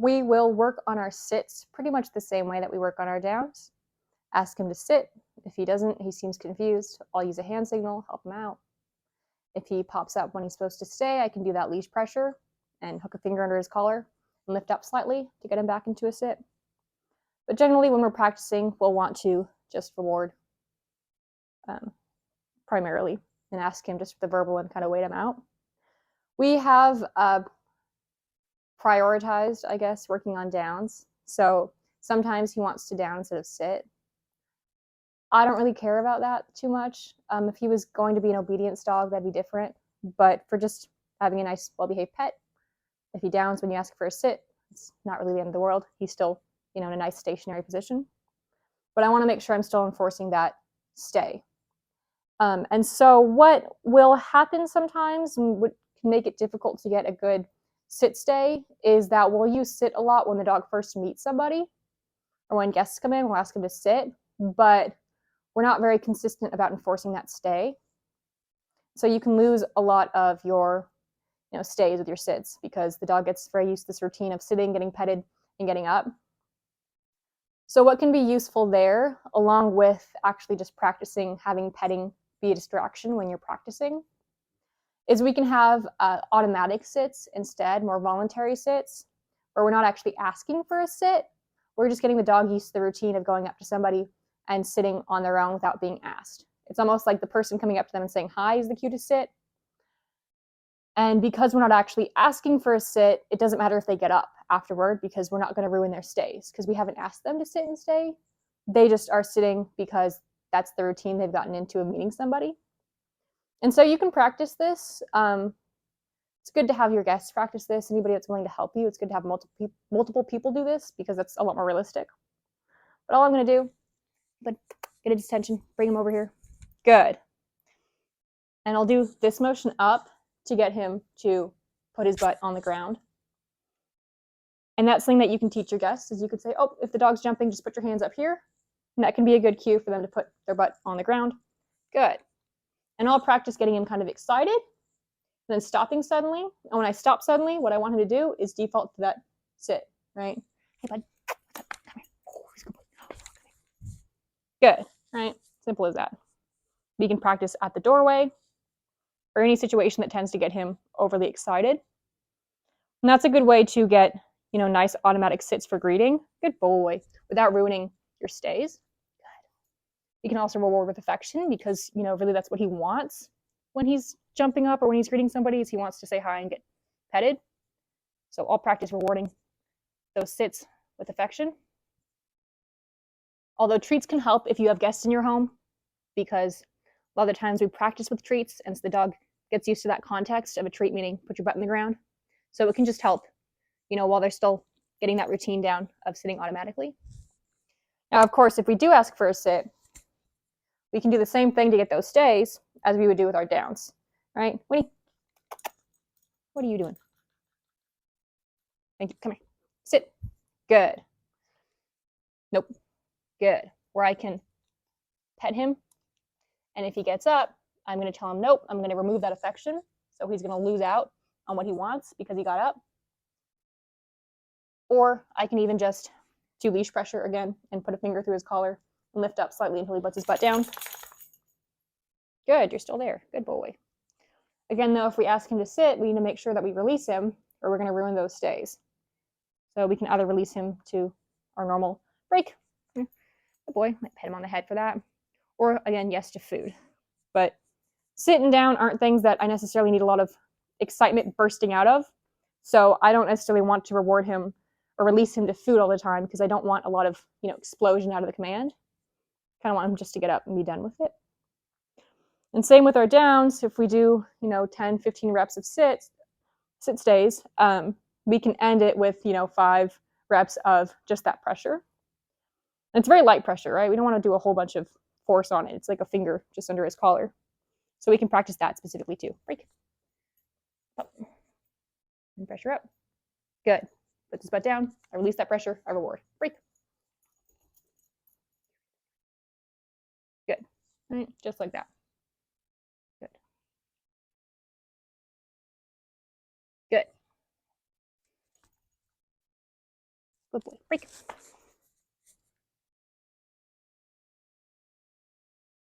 we will work on our sits pretty much the same way that we work on our downs. Ask him to sit. If he doesn't, he seems confused, I'll use a hand signal, help him out. If he pops up when he's supposed to stay, I can do that leash pressure and hook a finger under his collar and lift up slightly to get him back into a sit. But generally, when we're practicing, we'll want to just reward primarily and ask him just for the verbal and kind of wait him out. We have prioritized, I guess, working on downs. So sometimes he wants to down instead of sit. I don't really care about that too much. If he was going to be an obedience dog, that'd be different. But for just having a nice, well-behaved pet, if he downs when you ask for a sit, it's not really the end of the world. He's still, in a nice stationary position. But I want to make sure I'm still enforcing that stay. And so what will happen sometimes and what can make it difficult to get a good sit stay is that we'll use sit a lot when the dog first meets somebody or when guests come in, we'll ask them to sit, but we're not very consistent about enforcing that stay. So you can lose a lot of your stays with your sits because the dog gets very used to this routine of sitting, getting petted, and getting up. So what can be useful there, along with actually just practicing having petting be a distraction when you're practicing, is we can have automatic sits instead, more voluntary sits, where we're not actually asking for a sit. We're just getting the dog used to the routine of going up to somebody and sitting on their own without being asked. It's almost like the person coming up to them and saying hi is the cue to sit. And because we're not actually asking for a sit, it doesn't matter if they get up afterward because we're not going to ruin their stays because we haven't asked them to sit and stay. They just are sitting because that's the routine they've gotten into of meeting somebody. And so you can practice this. It's good to have your guests practice this. Anybody that's willing to help you, it's good to have multiple people do this because that's a lot more realistic. But all I'm going to do, get his attention, bring him over here. Good. And I'll do this motion up to get him to put his butt on the ground. And that's something that you can teach your guests is you could say, oh, if the dog's jumping, just put your hands up here. And that can be a good cue for them to put their butt on the ground. Good. And I'll practice getting him kind of excited, then stopping suddenly. And when I stop suddenly, what I want him to do is default to that sit, right? Hey, bud, come here. Oh, he's a good boy. Good, right? Simple as that. We can practice at the doorway or any situation that tends to get him overly excited. And that's a good way to get, nice automatic sits for greeting. Good boy, without ruining your stays. Good. You can also reward with affection because, really that's what he wants when he's jumping up or when he's greeting somebody is he wants to say hi and get petted. So I'll practice rewarding those sits with affection. Although treats can help if you have guests in your home because a lot of the times we practice with treats and so the dog gets used to that context of a treat, meaning put your butt in the ground. So it can just help, while they're still getting that routine down of sitting automatically. Now, of course, if we do ask for a sit, we can do the same thing to get those stays as we would do with our downs, right? Winnie, what are you doing? Thank you. Come here. Sit. Good. Nope. Good. Where I can pet him, and if he gets up, I'm going to tell him, nope, I'm going to remove that affection. So he's going to lose out on what he wants because he got up. Or I can even just do leash pressure again and put a finger through his collar and lift up slightly until he puts his butt down. Good, you're still there. Good boy. Again, though, if we ask him to sit, we need to make sure that we release him or we're going to ruin those stays. So we can either release him to our normal break. Good boy. Might pet him on the head for that. Or, again, yes to food. But sitting down aren't things that I necessarily need a lot of excitement bursting out of. So I don't necessarily want to reward him or release him to food all the time because I don't want a lot of, explosion out of the command. Kind of want him just to get up and be done with it. And same with our downs. If we do, 10, 15 reps of sit stays, we can end it with, 5 reps of just that pressure. And it's very light pressure, right? We don't want to do a whole bunch of force on it. It's like a finger just under his collar. So we can practice that specifically too. Break. Up. And pressure up. Good. Put his butt down. I release that pressure. I reward. Break. Good. All right. Just like that. Good. Good. Good boy. Break.